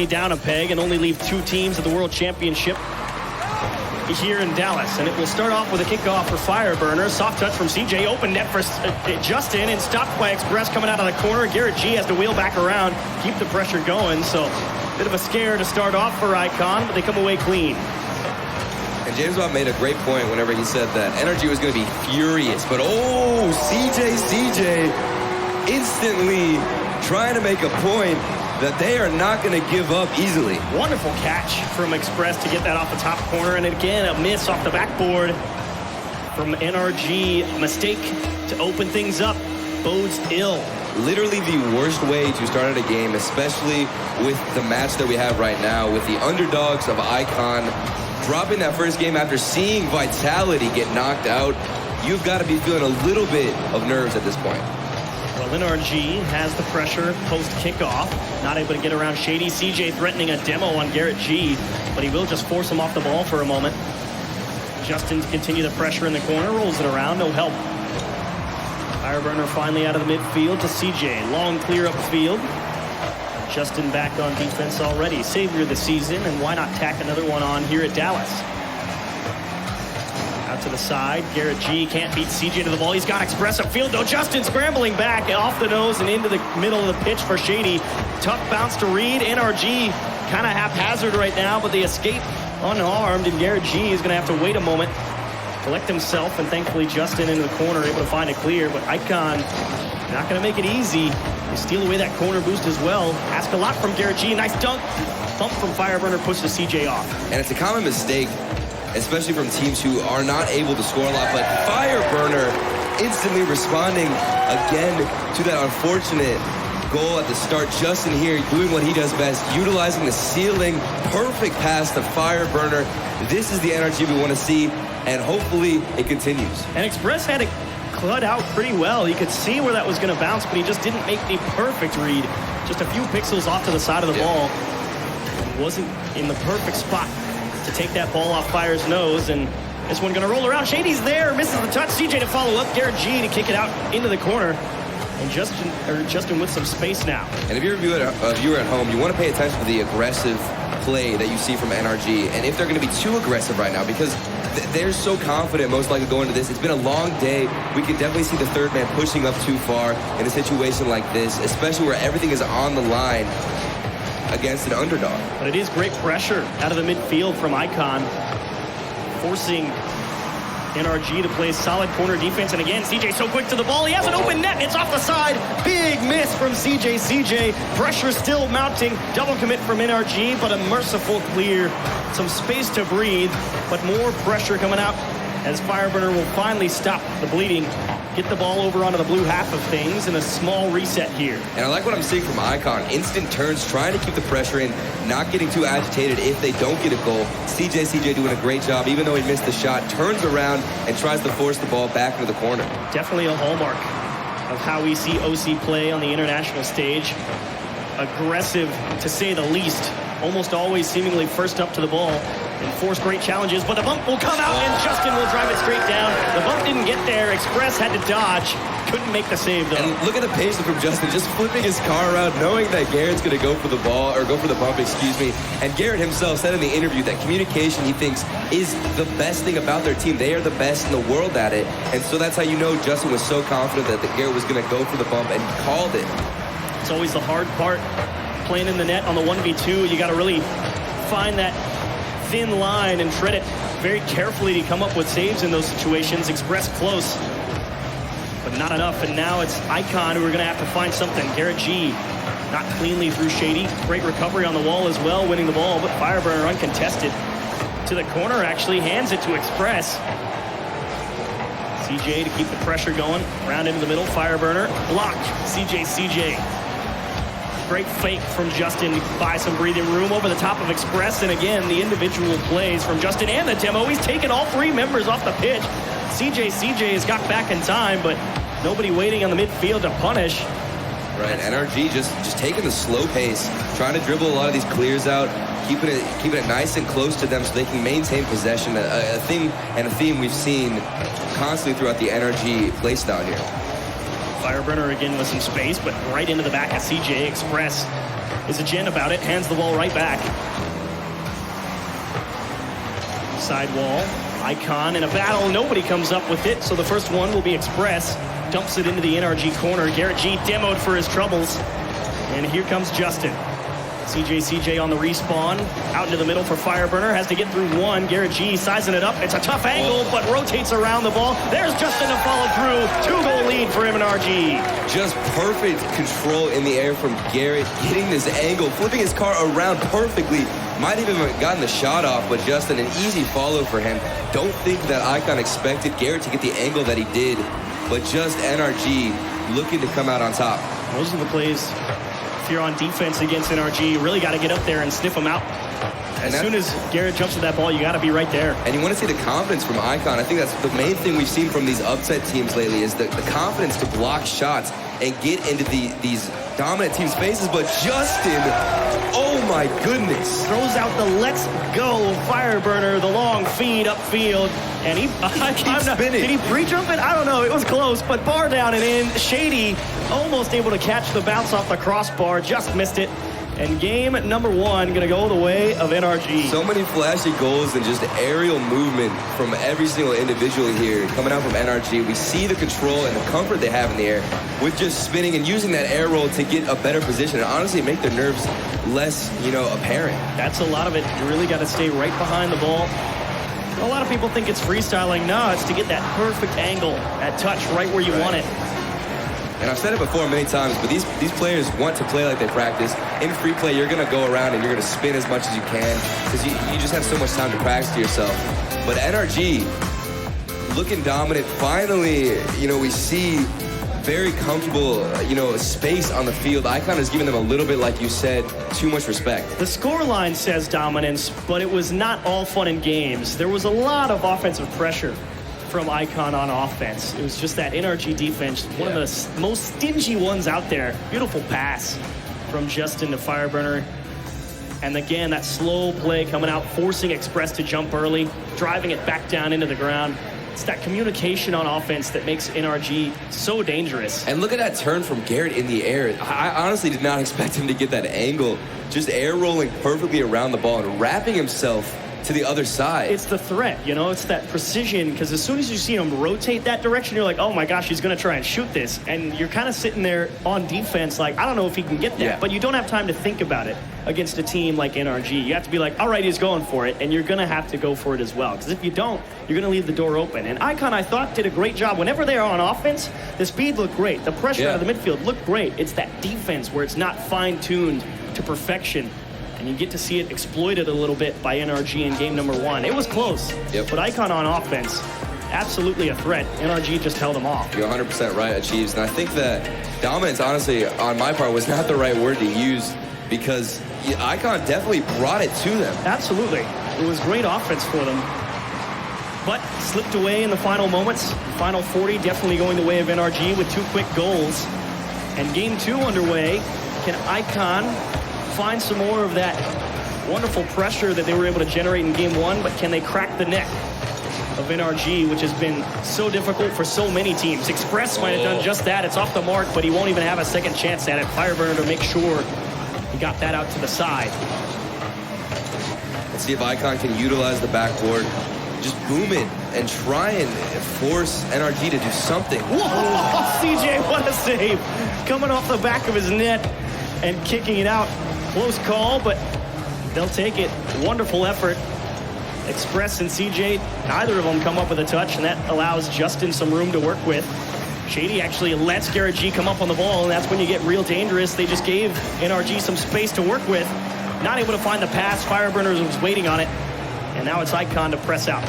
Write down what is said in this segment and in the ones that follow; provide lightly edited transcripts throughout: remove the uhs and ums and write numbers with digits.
NRG down a peg and only leave 2 teams at the World Championship here in Dallas. And it will start off with a kickoff for Fireburner. Soft touch from CJ. Open net for Justin and stopped by Express coming out of the corner. Garrett G has to wheel back around, keep the pressure going. So a bit of a scare to start off for Icon, but they come away clean. And James Watt made a great point whenever he said that NRG was going to be furious. But oh, CJ instantly trying to make a point that they are not going to give up easily. Wonderful catch from Express to get that off the top corner. And again, a miss off the backboard from NRG. A mistake to open things up bodes ill. Literally the worst way to start out a game, especially with the match that we have right now with the underdogs of Icon dropping that first game after seeing Vitality get knocked out. You've got to be feeling a little bit of nerves at this point. Well, NRG has the pressure post-kickoff. Not able to get around Shady. CJ threatening a demo on Garrett G, but he will just force him off the ball for a moment. Justin to continue the pressure in the corner. Rolls it around. No help. Fireburner finally out of the midfield to CJ. Long clear upfield. Justin back on defense already. Savior of the season, and why not tack another one on here at Dallas? Out to the side. Garrett G can't beat CJ to the ball. He's got Express upfield though. Justin scrambling back off the nose and into the middle of the pitch for Shady. Tough bounce to Reed. NRG kind of haphazard right now, but they escape unharmed, and Garrett G is going to have to wait a moment, collect himself, and thankfully Justin into the corner able to find a clear. But Icon not going to make it easy. They steal away that corner boost as well. Ask a lot from Garrett G. Nice dunk. Bump from Fireburner pushes CJ off. And it's a common mistake, especially from teams who are not able to score a lot, but Fireburner instantly responding again to that unfortunate goal at the start. Justin here doing what he does best, utilizing the ceiling. Perfect pass to Fireburner. This is the energy we want to see, and hopefully it continues. And Express had it cut out pretty well. He could see where that was going to bounce, but he just didn't make the perfect read. Just a few pixels off to the side of the ball. Wasn't in the perfect spot to take that ball off Fire's nose, and this one going to roll around. Shady's there, misses the touch. CJ to follow up. Garrett G to kick it out into the corner. And Justin with some space now. And if you're a viewer at home, you want to pay attention to the aggressive play that you see from NRG. And if they're going to be too aggressive right now, because they're so confident most likely going to this. It's been a long day. We can definitely see the third man pushing up too far in a situation like this, especially where everything is on the line against an underdog. But it is great pressure out of the midfield from Icon, forcing NRG to play solid corner defense. And again, CJ so quick to the ball. He has an open net. It's off the side. Big miss from CJ. CJ, pressure still mounting. Double commit from NRG, but a merciful clear. Some space to breathe, but more pressure coming out as Fireburner will finally stop the bleeding. Get the ball over onto the blue half of things, and a small reset here. And I like what I'm seeing from Icon. Instant turns, trying to keep the pressure in, not getting too agitated if they don't get a goal. CJ doing a great job, even though he missed the shot, turns around and tries to force the ball back into the corner. Definitely a hallmark of how we see OC play on the international stage. Aggressive, to say the least. Almost always seemingly first up to the ball and force great challenges, but the bump will come out and Justin will drive it straight down. The bump didn't get there. Express had to dodge. Couldn't make the save though. And look at the patience from Justin, just flipping his car around, knowing that Garrett's going to go for the ball, or go for the bump, excuse me. And Garrett himself said in the interview that communication, he thinks, is the best thing about their team. They are the best in the world at it. And so that's how you know Justin was so confident that Garrett was going to go for the bump, and he called it. It's always the hard part, playing in the net on the 1v2. You got to really find that thin line and tread it very carefully to come up with saves in those situations. Express close, but not enough. And now it's Icon who are going to have to find something. Garrett G not cleanly through Shady. Great recovery on the wall as well, winning the ball, but Fireburner uncontested to the corner, actually hands it to Express. CJ to keep the pressure going, round into the middle. Fireburner blocked. CJ. Great fake from Justin to buy some breathing room over the top of Express. And again, the individual plays from Justin and the demo. He's taken all three members off the pitch. CJ has got back in time, but nobody waiting on the midfield to punish. Right, NRG just taking the slow pace, trying to dribble a lot of these clears out, keeping it nice and close to them so they can maintain possession. A theme we've seen constantly throughout the NRG playstyle here. Fireburner again with some space, but right into the back of CJ. Express is a gen about it, hands the ball right back. Side wall, Icon in a battle, nobody comes up with it, so the first one will be Express. Dumps it into the NRG corner. Garrett G demoed for his troubles. And here comes Justin. CJ on the respawn. Out into the middle for Fireburner. Has to get through one. Garrett G sizing it up. It's a tough angle, but rotates around the ball. There's Justin to follow through. 2-goal lead for NRG. Just perfect control in the air from Garrett. Getting this angle, flipping his car around perfectly. Might even have gotten the shot off, but Justin, an easy follow for him. Don't think that Icon expected Garrett to get the angle that he did, but just NRG looking to come out on top. Those are the plays. If you're on defense against NRG, you really got to get up there and sniff them out. As soon as Garrett jumps to that ball, you got to be right there. And you want to see the confidence from Icon. I think that's the main thing we've seen from these upset teams lately is the confidence to block shots and get into these dominant teams' faces. But Justin, oh my goodness. Throws out the let's go Fireburner, the long feed upfield. And he keeps spinning. Did he pre-jump it? I don't know. It was close, but bar down and in. Shady almost able to catch the bounce off the crossbar, just missed it. And game number one going to go the way of NRG. So many flashy goals and just aerial movement from every single individual here coming out from NRG. We see the control and the comfort they have in the air with just spinning and using that air roll to get a better position and honestly make their nerves less, apparent. That's a lot of it. You really got to stay right behind the ball. A lot of people think it's freestyling. No, it's to get that perfect angle, that touch right where you want it. And I've said it before many times, but these players want to play like they practice. In free play, you're going to go around and you're going to spin as much as you can because you just have so much time to practice to yourself. But NRG, looking dominant. Finally, we see very comfortable, space on the field. Icon has given them a little bit, like you said, too much respect. The scoreline says dominance, but it was not all fun and games. There was a lot of offensive pressure from Icon on offense. It was just that NRG defense, one of the most stingy ones out there. Beautiful pass from Justin to Fireburner. And again, that slow play coming out, forcing Express to jump early, driving it back down into the ground. It's that communication on offense that makes NRG so dangerous. And look at that turn from Garrett in the air. I honestly did not expect him to get that angle. Just air rolling perfectly around the ball and wrapping himself to the other side. It's the threat, it's that precision, because as soon as you see him rotate that direction, you're like, oh my gosh, he's going to try and shoot this. And you're kind of sitting there on defense like, I don't know if he can get that. But you don't have time to think about it against a team like NRG. You have to be like, all right, he's going for it, and you're going to have to go for it as well. Because if you don't, you're going to leave the door open. And Icon, I thought, did a great job. Whenever they're on offense, the speed looked great. The pressure out of the midfield looked great. It's that defense where it's not fine-tuned to perfection. And you get to see it exploited a little bit by NRG in game number one. It was close, but Icon on offense, absolutely a threat. NRG just held them off. You're 100% right, Achieves. And I think that dominance, honestly, on my part, was not the right word to use because Icon definitely brought it to them. Absolutely. It was great offense for them. But slipped away in the final moments. Final 40 definitely going the way of NRG with 2 quick goals. And game 2 underway. Can Icon find some more of that wonderful pressure that they were able to generate in game 1, but can they crack the neck of NRG, which has been so difficult for so many teams? Express might have done just that. It's off the mark, but he won't even have a second chance at it. Fireburner to make sure he got that out to the side. Let's see if Icon can utilize the backboard. Just boom it and try and force NRG to do something. Whoa, CJ, what a save. Coming off the back of his net and kicking it out. Close call, but they'll take it. Wonderful effort. Express and CJ, neither of them come up with a touch, and that allows Justin some room to work with. Shady actually lets Garrett G come up on the ball, and that's when you get real dangerous. They just gave NRG some space to work with. Not able to find the pass. Fireburner was waiting on it, and now it's Icon to press out.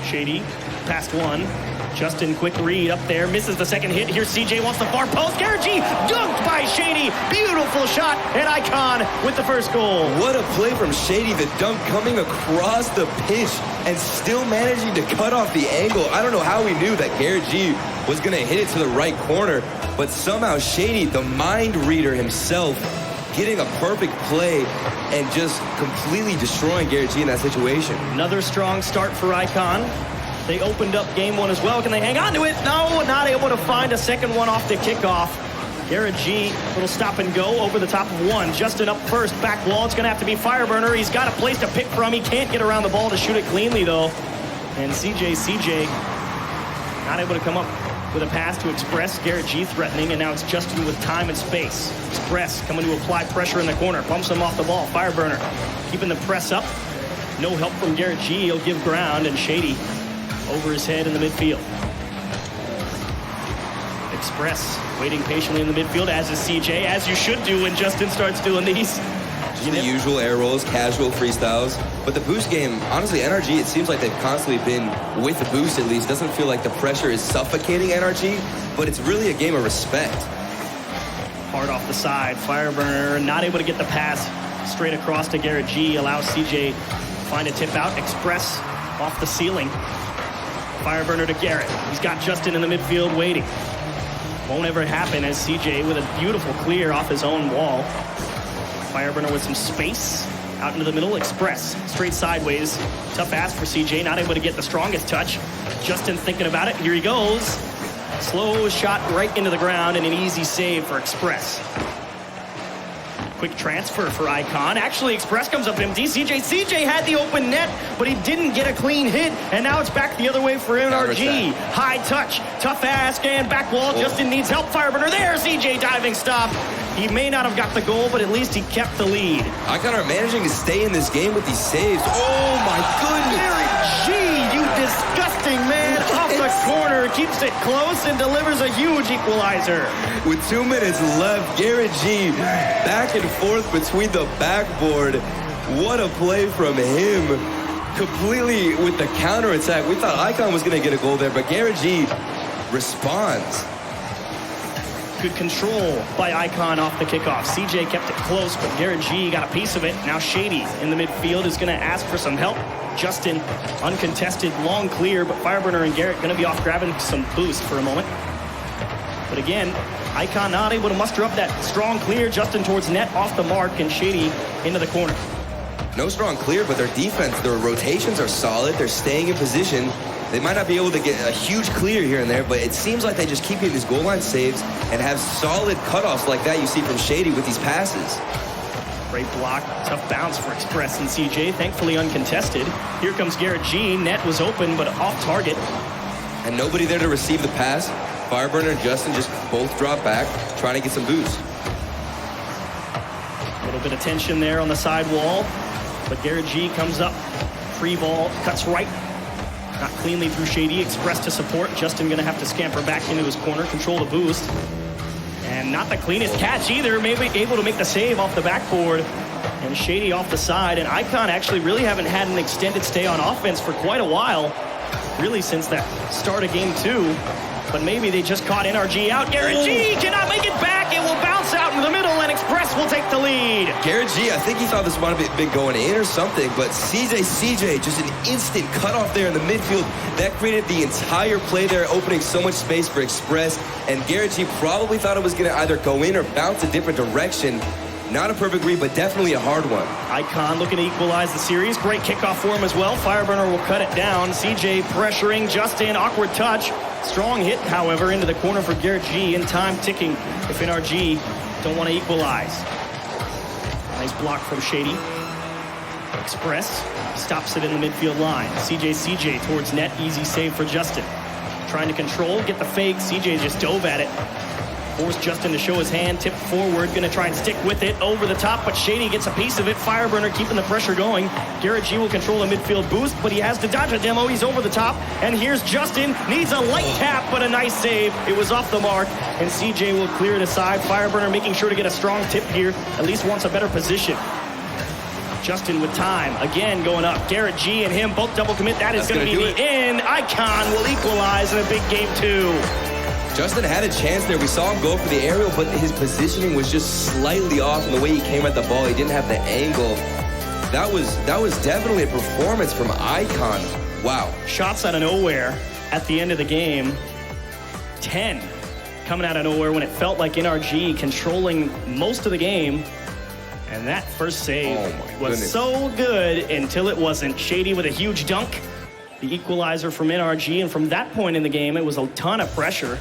Shady, past one. Justin, quick read up there, misses the second hit. Here's CJ, wants the far post. Garrett G, dunked by Shady. Beautiful shot, and Icon with the first goal. What a play from Shady, the dunk coming across the pitch and still managing to cut off the angle. I don't know how we knew that Garrett G was going to hit it to the right corner, but somehow Shady, the mind reader himself, getting a perfect play and just completely destroying Garrett G in that situation. Another strong start for Icon. They opened up game 1 as well. Can they hang on to it? No, not able to find a second one off the kickoff. Garrett G, little stop and go over the top of one. Justin up first, back wall. It's gonna have to be Fireburner. He's got a place to pick from. He can't get around the ball to shoot it cleanly though. And CJ not able to come up with a pass to Express. Garrett G threatening, and now it's Justin with time and space. Express coming to apply pressure in the corner. Bumps him off the ball. Fireburner keeping the press up. No help from Garrett G. He'll give ground, and Shady over his head in the midfield. Express waiting patiently in the midfield, as is CJ, as you should do when Justin starts doing these. Just the usual air rolls, casual freestyles. But the boost game, honestly, NRG, it seems like they've constantly been with the boost at least. Doesn't feel like the pressure is suffocating NRG, but it's really a game of respect. Hard off the side, Fireburner not able to get the pass straight across to Garrett G. Allows CJ to find a tip out. Express off the ceiling. Fireburner to Garrett. He's got Justin in the midfield waiting. Won't ever happen as CJ with a beautiful clear off his own wall. Fireburner with some space out into the middle. Express straight sideways. Tough ask for CJ, not able to get the strongest touch. Justin thinking about it. Here he goes. Slow shot right into the ground and an easy save for Express. Quick transfer for Icon. Actually, Express comes up empty. CJ had the open net, but he didn't get a clean hit, and now it's back the other way for NRG. High touch, tough ask, and back wall. Justin needs help. Fireburner there. CJ diving stop. He may not have got the goal, but at least he kept the lead. Icon are managing to stay in this game with these saves. Oh my goodness. Garrett G, you disgusting man. Off the corner, keeps it close and delivers a huge equalizer. With 2 minutes left, Garrett G back and forth between the backboard. What a play from him. Completely with the counterattack. We thought Icon was going to get a goal there, but Garrett G responds. Good control by Icon off the kickoff. CJ kept it close, but Garrett G got a piece of it. Now Shady in the midfield is going to ask for some help. Justin, uncontested, long clear, but Fireburner and Garrett going to be off grabbing some boost for a moment. But again, Icon not able to muster up that strong clear. Justin towards net, off the mark, and Shady into the corner. No strong clear, but their defense, their rotations are solid. They're staying in position. They might not be able to get a huge clear here and there, but it seems like they just keep getting these goal line saves and have solid cutoffs like that you see from Shady with these passes. Great block, tough bounce for Express and CJ, thankfully uncontested. Here comes Garrett G. Net was open, but off target. And nobody there to receive the pass. Fireburner and Justin just both drop back, trying to get some boost. A little bit of tension there on the side wall, but Garrett G comes up. Free ball, cuts right. Not cleanly through Shady. Express to support. Justin going to have to scamper back into his corner, control the boost. And not the cleanest catch either. Maybe able to make the save off the backboard. And Shady off the side. And Icon actually really haven't had an extended stay on offense for quite a while. Really since that start of game 2. But maybe they just caught NRG out. Garrett G cannot make it back. It will bounce out in the middle, and Express will take the lead. Garrett G, I think he thought this might have been going in or something, but CJ, just an instant cutoff there in the midfield. That created the entire play there, opening so much space for Express. And Garrett G probably thought it was going to either go in or bounce a different direction. Not a perfect read, but definitely a hard one. Icon looking to equalize the series. Great kickoff for him as well. Fireburner will cut it down. CJ pressuring Justin. Awkward touch. Strong hit, however, into the corner for Garrett G. In time ticking if NRG don't want to equalize. Nice block from Shady. Express stops it in the midfield line. CJ towards net. Easy save for Justin. Trying to control, get the fake. CJ just dove at it. Forced Justin to show his hand, tipped forward, gonna try and stick with it over the top, but Shady gets a piece of it. Fireburner keeping the pressure going. Garrett G will control a midfield boost, but he has to dodge a demo. He's over the top, and here's Justin. Needs a light tap, but a nice save. It was off the mark, and CJ will clear it aside. Fireburner making sure to get a strong tip here, at least wants a better position. Justin with time, again going up. Garrett G and him both double commit. That is gonna be the end. Icon will equalize in a big game 2. Justin had a chance there. We saw him go for the aerial, but his positioning was just slightly off in the way he came at the ball. He didn't have the angle. That was definitely a performance from Icon. Wow. Shots out of nowhere at the end of the game. 10 coming out of nowhere when it felt like NRG controlling most of the game. And that first save was so good until it wasn't. Shady with a huge dunk. The equalizer from NRG. And from that point in the game, it was a ton of pressure.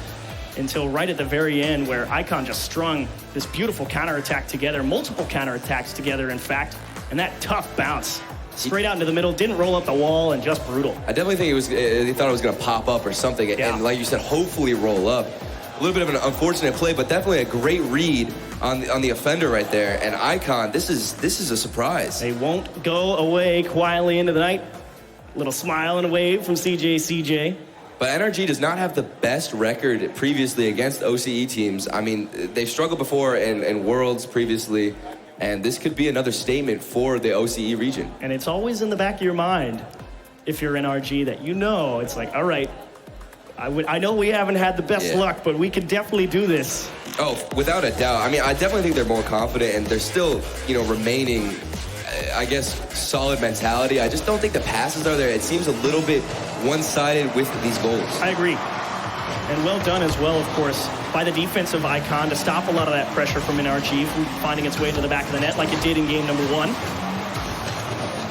until right at the very end where Icon just strung this beautiful counterattack together, multiple counterattacks together, in fact, and that tough bounce straight out into the middle, didn't roll up the wall, and just brutal. I definitely think they thought it was going to pop up or something, and like you said, hopefully roll up. A little bit of an unfortunate play, but definitely a great read on the offender right there. And Icon, this is a surprise. They won't go away quietly into the night. Little smile and a wave from CJ. But NRG does not have the best record previously against OCE teams. I mean, they've struggled before in Worlds previously, and this could be another statement for the OCE region. And it's always in the back of your mind, if you're NRG, that you know, it's like, all right, I know we haven't had the best luck, but we could definitely do this. Oh, without a doubt. I mean, I definitely think they're more confident, and they're still, remaining, I guess, solid mentality. I just don't think the passes are there. It seems a little bit one-sided with these goals. I agree. And well done as well, of course, by the defensive Icon to stop a lot of that pressure from NRG from finding its way to the back of the net like it did in game number 1.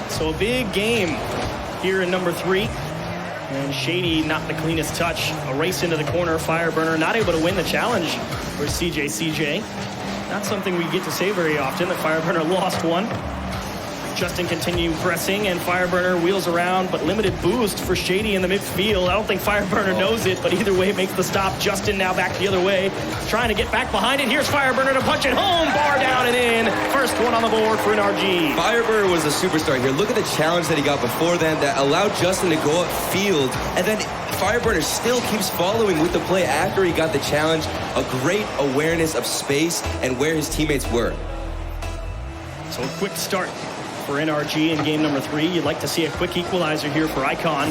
So a big game here in number 3. And Shady, not the cleanest touch. A race into the corner. Fireburner not able to win the challenge for CJ. Not something we get to say very often, that Fireburner lost one. Justin continued pressing, and Fireburner wheels around, but limited boost for Shady in the midfield. I don't think Fireburner knows it, but either way makes the stop. Justin now back the other way, trying to get back behind it. Here's Fireburner to punch it home. Bar down and in. First one on the board for NRG. Fireburner was a superstar here. Look at the challenge that he got before then that allowed Justin to go upfield, and then Fireburner still keeps following with the play after he got the challenge. A great awareness of space and where his teammates were. So a quick start for NRG in game number 3. You'd like to see a quick equalizer here for Icon.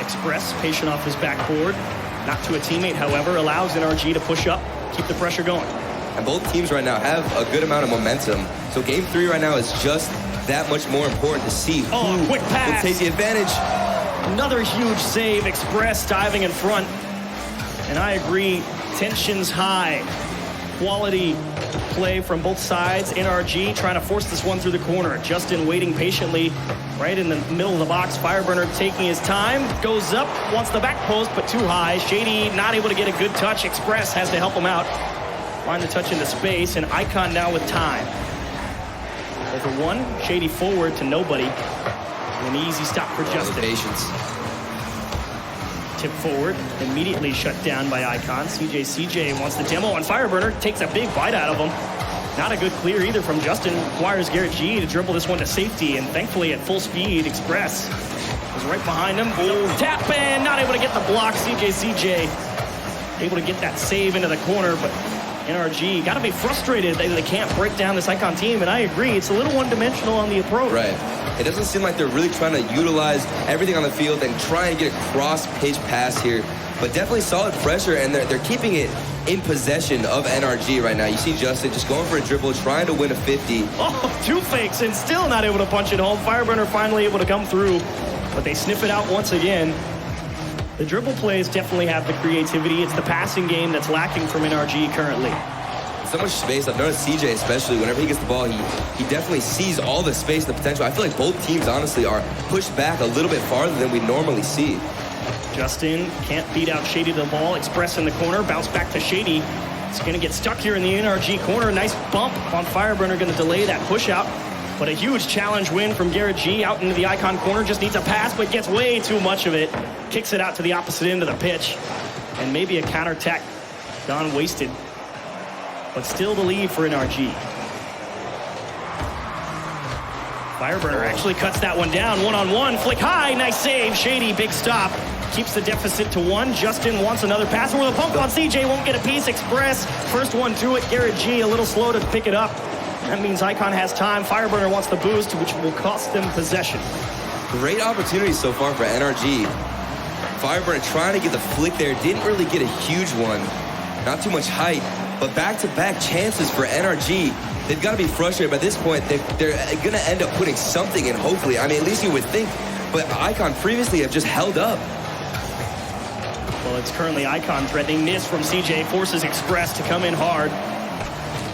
Express, patient off his backboard. Not to a teammate, however, allows NRG to push up, keep the pressure going. And both teams right now have a good amount of momentum. So game 3 right now is just that much more important to see who quick pass. will take the advantage. Another huge save. Express diving in front. And I agree, tension's high. Quality play from both sides. NRG trying to force this one through the corner. Justin waiting patiently right in the middle of the box. Fireburner taking his time. Goes up, wants the back post, but too high. Shady not able to get a good touch. Express has to help him out. Find the touch into space, and Icon now with time. Over one, Shady forward to nobody. And an easy stop for Justin. Patience. Tip forward, immediately shut down by Icon. CJ wants the demo on Fireburner, takes a big bite out of him. Not a good clear either from Justin. Requires Garrett G to dribble this one to safety, and thankfully at full speed, Express is right behind him. Boom, tap in, not able to get the block. CJ able to get that save into the corner, but NRG got to be frustrated. They can't break down this Icon team, and I agree, it's a little one-dimensional on the approach. Right. It doesn't seem like they're really trying to utilize everything on the field and try and get a cross-page pass here. But definitely solid pressure, and they're keeping it in possession of NRG right now. You see Justin just going for a dribble, trying to win a 50. Oh, 2 fakes and still not able to punch it home. Fireburner finally able to come through, but they sniff it out once again. The dribble plays definitely have the creativity. It's the passing game that's lacking from NRG currently. So much space. I've noticed CJ especially, whenever he gets the ball, he definitely sees all the space and the potential. I feel like both teams, honestly, are pushed back a little bit farther than we normally see. Justin can't beat out Shady to the ball. Express in the corner, bounce back to Shady. It's going to get stuck here in the NRG corner. Nice bump on Fireburner, going to delay that push out. But a huge challenge win from Garrett G out into the Icon corner. Just needs a pass, but gets way too much of it. Kicks it out to the opposite end of the pitch. And maybe a counterattack gone wasted. But still the lead for NRG. Fireburner actually cuts that one down. One-on-one, flick high, nice save. Shady, big stop. Keeps the deficit to 1. Justin wants another pass. With a pump on CJ, won't get a piece. Express, first one to it. Garrett G a little slow to pick it up. That means Icon has time. Fireburner wants the boost, which will cost them possession. Great opportunity so far for NRG. Fireburner trying to get the flick there. Didn't really get a huge one. Not too much height, but back-to-back chances for NRG. They've got to be frustrated by this point. They're going to end up putting something in, hopefully. I mean, at least you would think. But Icon previously have just held up. Well, it's currently Icon threatening this from CJ. Forces Express to come in hard.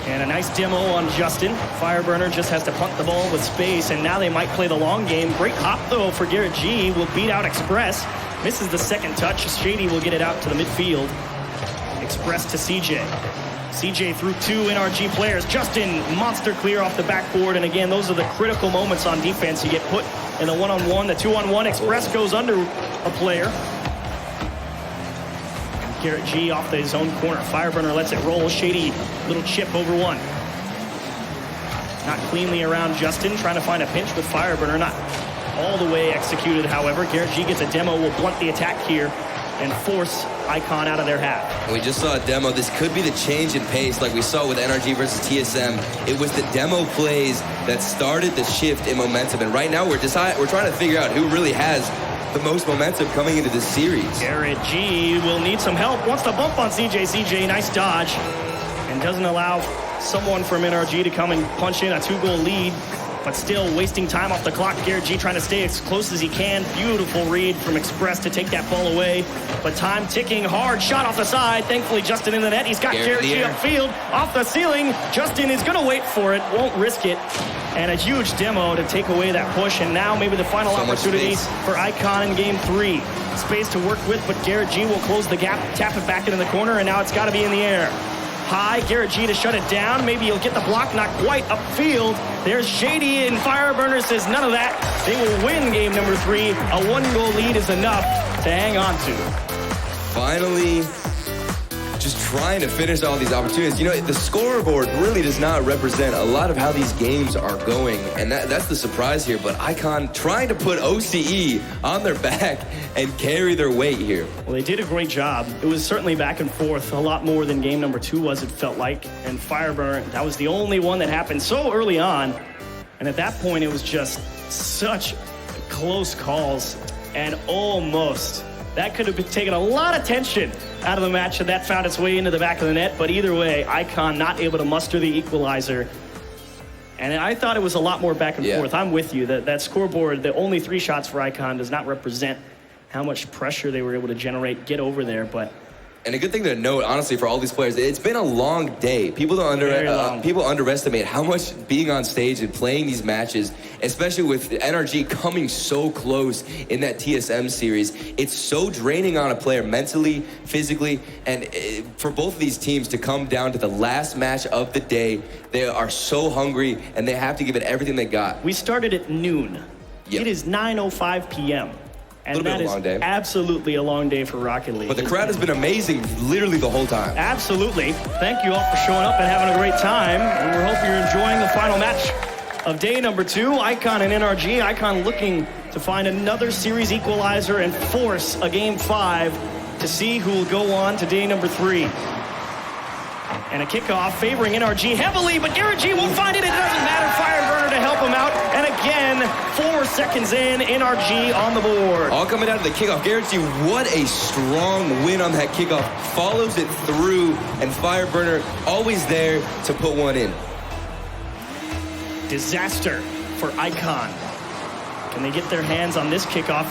And a nice demo on Justin. Fireburner just has to punt the ball with space, and now they might play the long game. Great hop, though, for Garrett G. Will beat out Express. Misses the second touch. Shady will get it out to the midfield. Express to CJ. CJ through 2 NRG players. Justin, monster clear off the backboard. And again, those are the critical moments on defense. You get put in the one-on-one, the 2-on-1. Express goes under a player. Garrett G off his own corner. Fireburner lets it roll. Shady, little chip over one. Not cleanly around Justin, trying to find a pinch with Fireburner. Not all the way executed, however. Garrett G gets a demo, will blunt the attack here and force Icon out of their half. We just saw a demo. This could be the change in pace like we saw with NRG versus TSM. It was the demo plays that started the shift in momentum. And right now we're trying to figure out who really has the most momentum coming into this series. Garrett G will need some help. Wants to bump on CJ. CJ, nice dodge. And doesn't allow someone from NRG to come and punch in a 2-goal lead. But still wasting time off the clock. Garrett G trying to stay as close as he can. Beautiful read from Express to take that ball away. But time ticking hard. Shot off the side. Thankfully, Justin in the net. He's got Garrett G upfield. Off the ceiling. Justin is going to wait for it. Won't risk it. And a huge demo to take away that push. And now maybe the final opportunity for Icon in game 3. Space to work with, but Garrett G will close the gap. Tap it back into the corner, and now it's got to be in the air. High, Garrett G to shut it down. Maybe he'll get the block, not quite upfield. There's Shady, and Fireburner says none of that. They will win game number 3. A 1-goal lead is enough to hang on to. Finally, just trying to finish all these opportunities. You know, the scoreboard really does not represent a lot of how these games are going, and that's the surprise here. But Icon trying to put OCE on their back and carry their weight here. Well, they did a great job. It was certainly back and forth, a lot more than game number 2 was, it felt like. And Fireburner, that was the only one that happened so early on. And at that point, it was just such close calls, and almost that could have taken a lot of tension out of the match, and that found its way into the back of the net. But either way, Icon not able to muster the equalizer. And I thought it was a lot more back and forth. I'm with you. That scoreboard, the only 3 shots for Icon does not represent how much pressure they were able to generate, get over there. But and a good thing to note, honestly, for all these players, it's been a long day. People underestimate how much being on stage and playing these matches, especially with NRG coming so close in that TSM series, it's so draining on a player mentally, physically, and for both of these teams to come down to the last match of the day, they are so hungry and they have to give it everything they got. We started at noon. Yep. It is 9:05 p.m. And that is absolutely a long day for Rocket League. But the crowd has been amazing literally the whole time. Absolutely. Thank you all for showing up and having a great time. And we hope you're enjoying the final match of day number 2. Icon and NRG. Icon looking to find another series equalizer and force a game 5 to see who will go on to day number 3. And a kickoff favoring NRG heavily, but Garrett G won't find it. It doesn't matter. Fireburner to help him out. And again, 4 seconds in, NRG on the board. All coming out of the kickoff. Garrett G, what a strong win on that kickoff. Follows it through, and Fireburner always there to put one in. Disaster for Icon. Can they get their hands on this kickoff?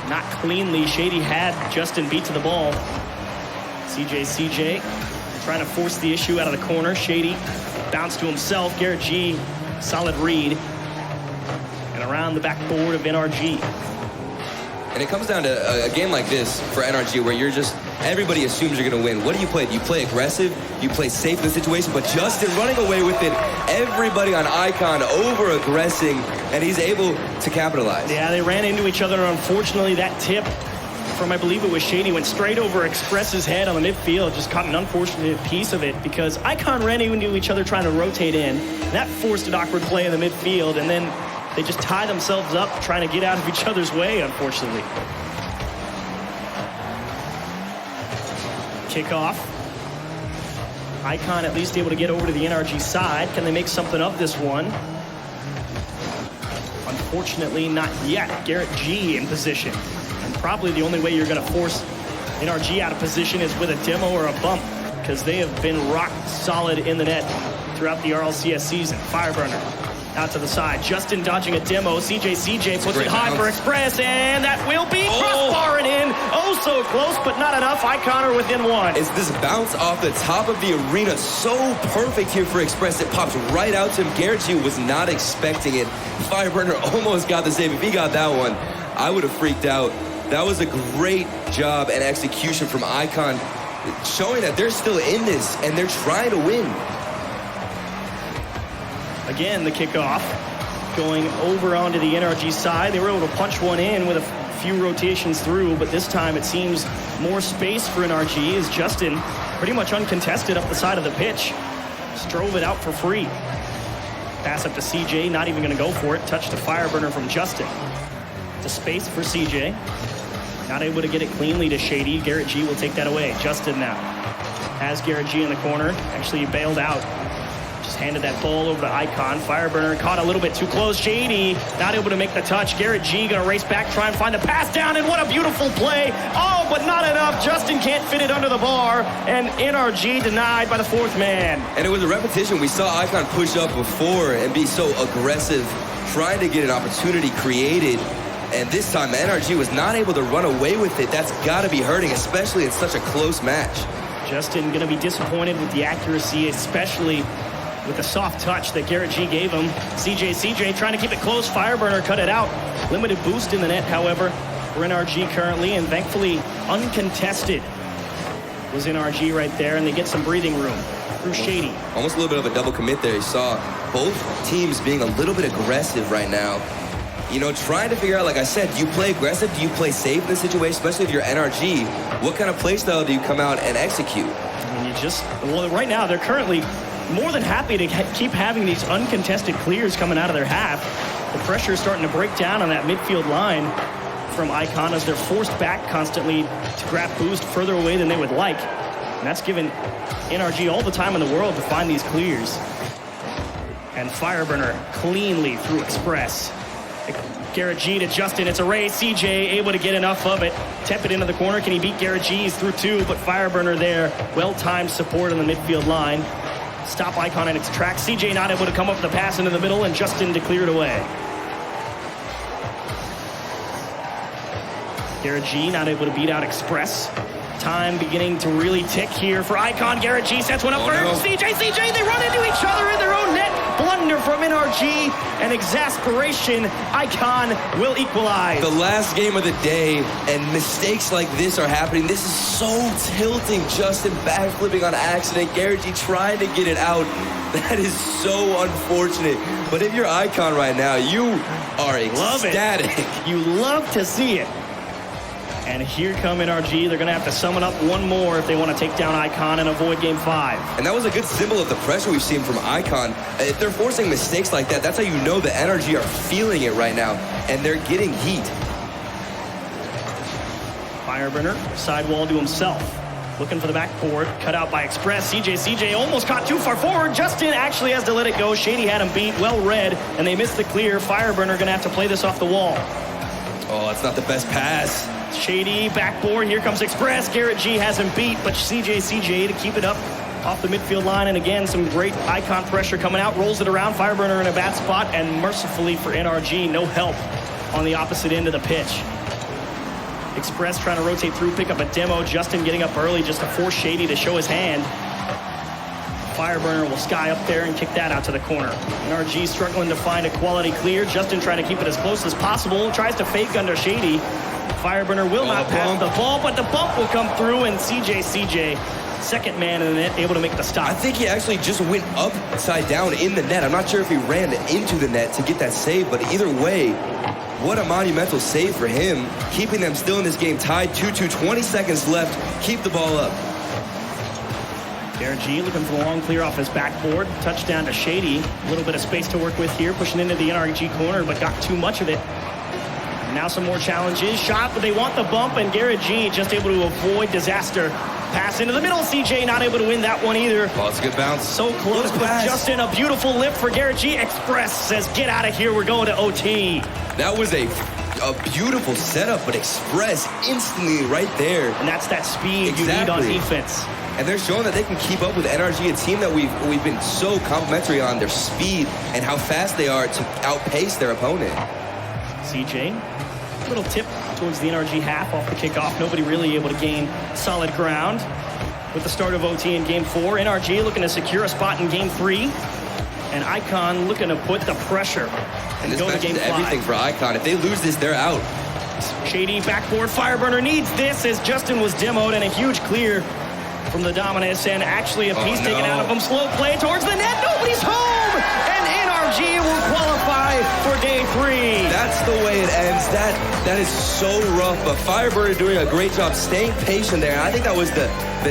Not cleanly. Shady had Justin beat to the ball. CJ trying to force the issue out of the corner. Shady bounce to himself. Garrett G, solid read. And around the backboard of NRG. And it comes down to a game like this for NRG where everybody assumes you're going to win. What do you play? Do you play aggressive? You play safe in the situation? But Justin running away with it. Everybody on Icon over-aggressing, and he's able to capitalize. Yeah, they ran into each other, and unfortunately that tip from, I believe it was Shady, went straight over Express's head on the midfield. Just caught an unfortunate piece of it because Icon ran into each other trying to rotate in. That forced an awkward play in the midfield, and then they just tie themselves up trying to get out of each other's way, unfortunately. Kickoff. Icon at least able to get over to the NRG side. Can they make something of this one? Unfortunately, not yet. Garrett G in position. And probably the only way you're going to force NRG out of position is with a demo or a bump, because they have been rock solid in the net throughout the RLCS season. Fireburner out to the side. Justin dodging a demo. CJ puts it high for Express, and that will be crossbarring in. Oh, so close, but not enough. Icon are within 1. It's this bounce off the top of the arena. So perfect here for Express. It pops right out to him. Garrett G was not expecting it. Fireburner almost got the save. If he got that one, I would have freaked out. That was a great job and execution from Icon. showing that they're still in this and they're trying to win. Again, the kickoff going over onto the NRG side. They were able to punch one in with a few rotations through, but this time it seems more space for NRG as Justin, pretty much uncontested up the side of the pitch, just drove it out for free. Pass up to CJ, not even going to go for it. Touch to Fireburner from Justin. To space for CJ. Not able to get it cleanly to Shady. Garrett G will take that away. Justin now has Garrett G in the corner. Actually bailed out. Just handed that ball over to Icon. Fireburner caught a little bit too close. Shady not able to make the touch. Garrett G gonna race back, try and find the pass down, and what a beautiful play. Oh, but not enough. Justin can't fit it under the bar, and NRG denied by the fourth man. And it was a repetition. We saw Icon push up before and be so aggressive, trying to get an opportunity created. And this time, NRG was not able to run away with it. That's got to be hurting, especially in such a close match. Justin going to be disappointed with the accuracy, especially with the soft touch that Garrett G gave him. CJ trying to keep it close. Fireburner cut it out. Limited boost in the net, however, for NRG currently, and thankfully uncontested was NRG right there, and they get some breathing room through Shady. Almost a little bit of a double commit there. You saw both teams being a little bit aggressive right now. You know, trying to figure out, like I said, do you play aggressive? Do you play safe in this situation, especially if you're NRG? What kind of play style do you come out and execute? And well, right now, they're currently more than happy to keep having these uncontested clears coming out of their half. The pressure is starting to break down on that midfield line from Icon as they're forced back constantly to grab boost further away than they would like. And that's given NRG all the time in the world to find these clears. And Fireburner cleanly through Express. Garrett G to Justin, it's a race. CJ able to get enough of it. Tap it into the corner. Can he beat Garrett G? He's through two, but Fireburner there. Well-timed support on the midfield line. Stop Icon in its tracks. CJ not able to come up with the pass into the middle, and Justin to clear it away. Garrett G not able to beat out Express. Time beginning to really tick here for Icon. Garrett G sets one up for CJ, they run into each other in their own net. Blunder from NRG, and exasperation. Icon will equalize. The last game of the day, and mistakes like this are happening. This is so tilting. Justin backflipping on accident. Garrett G trying to get it out. That is so unfortunate. But if you're Icon right now, you are ecstatic. You love to see it. And here come NRG. They're going to have to summon up one more if they want to take down Icon and avoid Game 5. And that was a good symbol of the pressure we've seen from Icon. If they're forcing mistakes like that, that's how you know the NRG are feeling it right now, and they're getting heat. Fireburner, sidewall to himself. Looking for the backboard, cut out by Express. CJ almost caught too far forward. Justin actually has to let it go. Shady had him beat, well read, and they missed the clear. Fireburner going to have to play this off the wall. Oh, that's not the best pass. Shady, backboard, here comes Express. Garrett G has him beat, but CJ to keep it up off the midfield line. And again, some great Icon pressure coming out, rolls it around. Fireburner in a bad spot, and mercifully for NRG, no help on the opposite end of the pitch. Express trying to rotate through, pick up a demo. Justin getting up early just to force Shady to show his hand. Fireburner will sky up there and kick that out to the corner. NRG struggling to find a quality clear. Justin trying to keep it as close as possible. Tries to fake under Shady. Fireburner will not pass the ball, but the bump will come through, and CJ, second man in the net, able to make the stop. I think he actually just went upside down in the net. I'm not sure if he ran into the net to get that save, but either way, what a monumental save for him, keeping them still in this game tied 2-2, 20 seconds left. Keep the ball up. Garrett G looking for the long clear off his backboard. Touchdown to Shady. A little bit of space to work with here, pushing into the NRG corner, but got too much of it. Now some more challenges. Shot, but they want the bump, and Garrett G just able to avoid disaster. Pass into the middle. CJ not able to win that one either. Oh, it's a good bounce. So close, but Justin, a beautiful lift for Garrett G. Express says, get out of here. We're going to OT. That was a beautiful setup, but Express instantly right there. And that's that speed you need on defense. And they're showing that they can keep up with NRG, a team that we've been so complimentary on their speed and how fast they are to outpace their opponent. CJ, little tip towards the NRG half off the kickoff. Nobody really able to gain solid ground. With the start of OT in Game 4, NRG looking to secure a spot in Game 3. And Icon looking to put the pressure and go to Game 5. Everything for Icon. If they lose this, they're out. Shady backboard. Fireburner needs this as Justin was demoed, and a huge clear from the Dominus, and actually a piece taken no. out of him. Slow play towards the net. Nobody's home, and NRG will qualify for day 3. That's the way it ends. That is so rough, but Firebird are doing a great job staying patient there. And I think that was the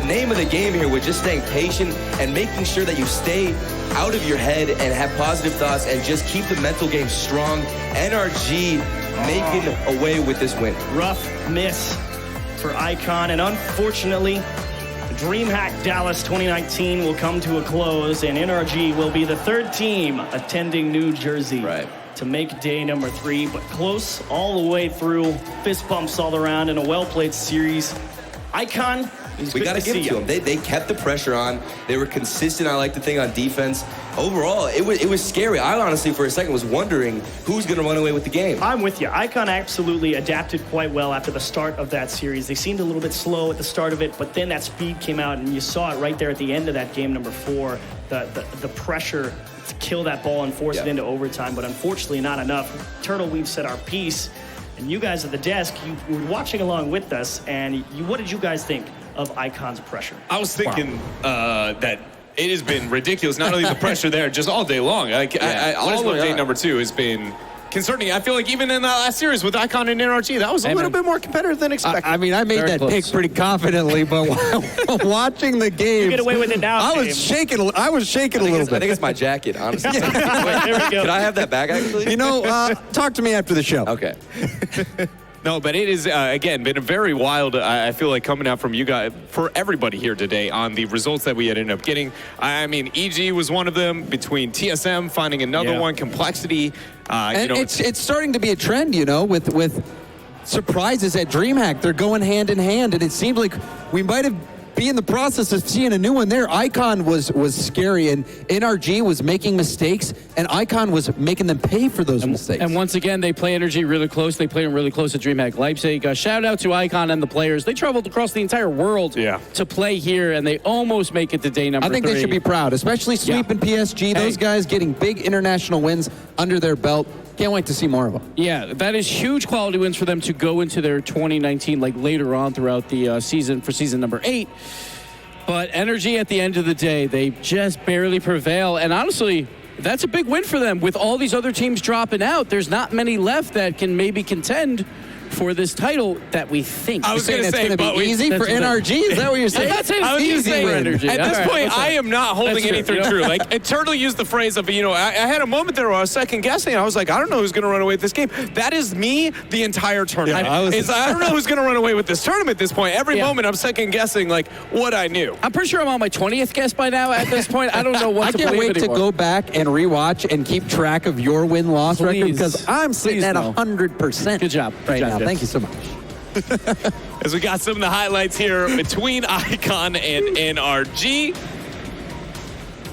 name of the game here, with just staying patient and making sure that you stay out of your head and have positive thoughts and just keep the mental game strong. NRG making away with this win. Rough miss for Icon, and unfortunately, DreamHack Dallas 2019 will come to a close, and NRG will be the 3rd team attending New Jersey to make day number 3, but close all the way through. Fist bumps all around in a well-played series. Icon, we got to give it to them. They kept the pressure on. They were consistent, I like to think, on defense. Overall, it was scary. I honestly, for a second, was wondering who's going to run away with the game. I'm with you. Icon absolutely adapted quite well after the start of that series. They seemed a little bit slow at the start of it, but then that speed came out, and you saw it right there at the end of that game number 4, the pressure to kill that ball and force it into overtime, but unfortunately not enough. Turtle, we've said our piece, and you guys at the desk, you were watching along with us, and what did you guys think of Icon's pressure? I was thinking that it has been ridiculous. Not only the pressure there, just all day long. All of day number 2 has been concerning. I feel like even in that last series with Icon and NRG, that was a little bit more competitive than expected. I mean, I made that pick pretty confidently, but watching the game, You get away with it now, I was shaking a little bit. I think it's my jacket, honestly. There we go. Can I have that back, actually? You know, talk to me after the show. Okay. No, but it is, again, been a very wild, I feel like, coming out from you guys, for everybody here today on the results that we had ended up getting. I mean, EG was one of them, between TSM finding another one, Complexity. And it's starting to be a trend, you know, with surprises at DreamHack. They're going hand in hand, and it seems like we might have be in the process of seeing a new one there. Icon was scary, and NRG was making mistakes, and Icon was making them pay for those mistakes. And once again, they play NRG really close. They play them really close at DreamHack Leipzig. Shout out to Icon and the players. They traveled across the entire world to play here, and they almost make it to day number 3. I think they should be proud, especially sweeping PSG. Those guys getting big international wins under their belt. Can't wait to see more of them. Yeah, that is huge quality wins for them to go into their 2019, like later on throughout the season for season number 8. But NRG at the end of the day, they just barely prevail. And honestly, that's a big win for them. With all these other teams dropping out, there's not many left that can maybe contend for this title that we think. I was going to say, it's going to be easy for NRG? Is that what you're saying? I'm not saying it's easy for NRG. At this point, I am not holding anything true. Like, Turtle used the phrase of, I had a moment there where I was second guessing. I was like, I don't know who's going to run away with this game. That is me the entire tournament. I don't know who's going to run away with this tournament at this point. Every moment I'm second guessing, like, what I knew. I'm pretty sure I'm on my 20th guess by now at this point. I don't know what to believe I can't wait anymore. to go back and rewatch and keep track of your win-loss record, because I'm sitting at 100%. Good job. Right now. Thank you so much. As we got some of the highlights here between Icon and NRG.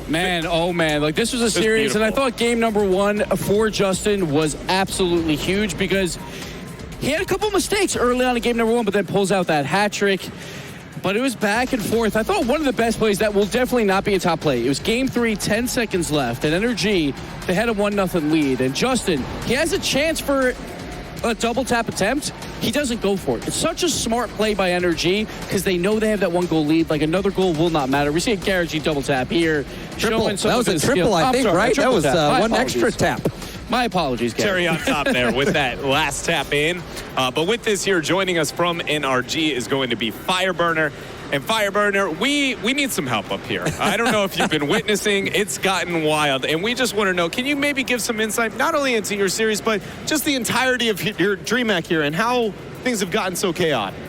Man, oh man, like this was a series, and I thought game number 1 for Justin was absolutely huge because he had a couple mistakes early on in game number 1, but then pulls out that hat trick. But it was back and forth. I thought one of the best plays that will definitely not be a top play. It was game 3, 10 seconds left, and NRG, they had a 1-0 lead. And Justin, he has a chance for a double tap attempt. He doesn't go for it. It's such a smart play by NRG because they know they have that 1-goal lead. Like, another goal will not matter. We see a Garrett G double tap here. Triple. That was a triple, I think, right? That was one extra tap. My apologies, Garrett. Cherry on top there with that last tap in. But with this here, joining us from NRG is going to be Fireburner. And Fireburner, we need some help up here. I don't know if you've been witnessing. It's gotten wild. And we just want to know, can you maybe give some insight, not only into your series, but just the entirety of your DreamHack here and how things have gotten so chaotic?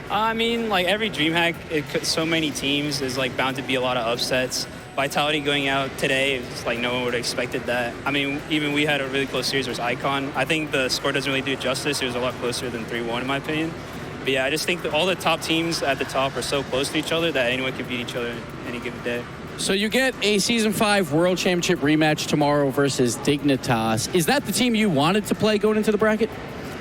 I mean, like every DreamHack, so many teams, there's like bound to be a lot of upsets. Vitality going out today, it's like no one would have expected that. I mean, even we had a really close series versus Icon. I think the score doesn't really do it justice. It was a lot closer than 3-1 in my opinion. But yeah, I just think that all the top teams at the top are so close to each other that anyone can beat each other any given day. So you get a Season 5 World Championship rematch tomorrow versus Dignitas. Is that the team you wanted to play going into the bracket?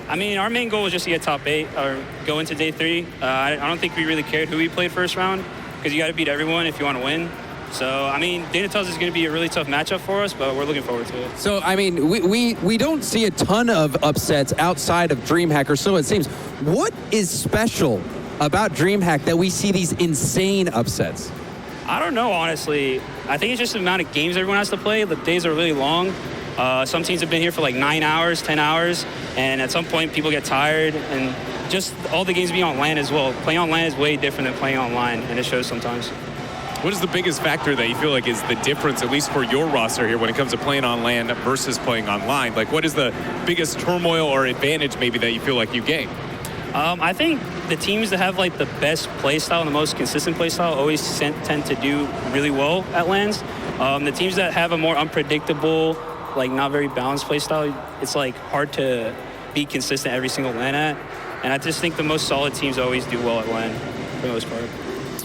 I mean, our main goal was just to get top 8 or go into day 3. I don't think we really cared who we played first round because you got to beat everyone if you want to win. So, I mean, Dignitas is going to be a really tough matchup for us, but we're looking forward to it. So, I mean, we don't see a ton of upsets outside of DreamHack, or so it seems. What is special about DreamHack that we see these insane upsets? I don't know, honestly. I think it's just the amount of games everyone has to play. The days are really long. Some teams have been here for like 9 hours, 10 hours, and at some point people get tired, and just all the games being on LAN as well. Playing on LAN is way different than playing online, and it shows sometimes. What is the biggest factor that you feel like is the difference, at least for your roster here, when it comes to playing on LAN versus playing online? Like, what is the biggest turmoil or advantage maybe that you feel like you gain? I think the teams that have like the best play style and the most consistent play style always tend to do really well at LANs. The teams that have a more unpredictable, like not very balanced play style, it's like hard to be consistent every single LAN at. And I just think the most solid teams always do well at LAN for the most part.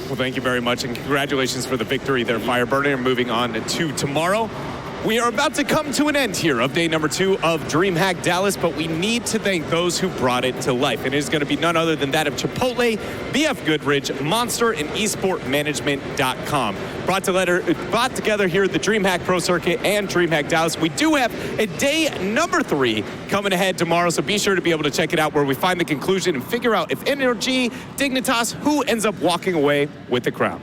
Well, thank you very much, and congratulations for the victory there, Fireburner. Moving on to tomorrow. We are about to come to an end here of day number 2 of DreamHack Dallas, but we need to thank those who brought it to life. And it is going to be none other than that of Chipotle, BF Goodrich, Monster, and esportmanagement.com. Brought together here at the DreamHack Pro Circuit and DreamHack Dallas. We do have a day number 3 coming ahead tomorrow, so be sure to be able to check it out where we find the conclusion and figure out if NRG, Dignitas, who ends up walking away with the crown.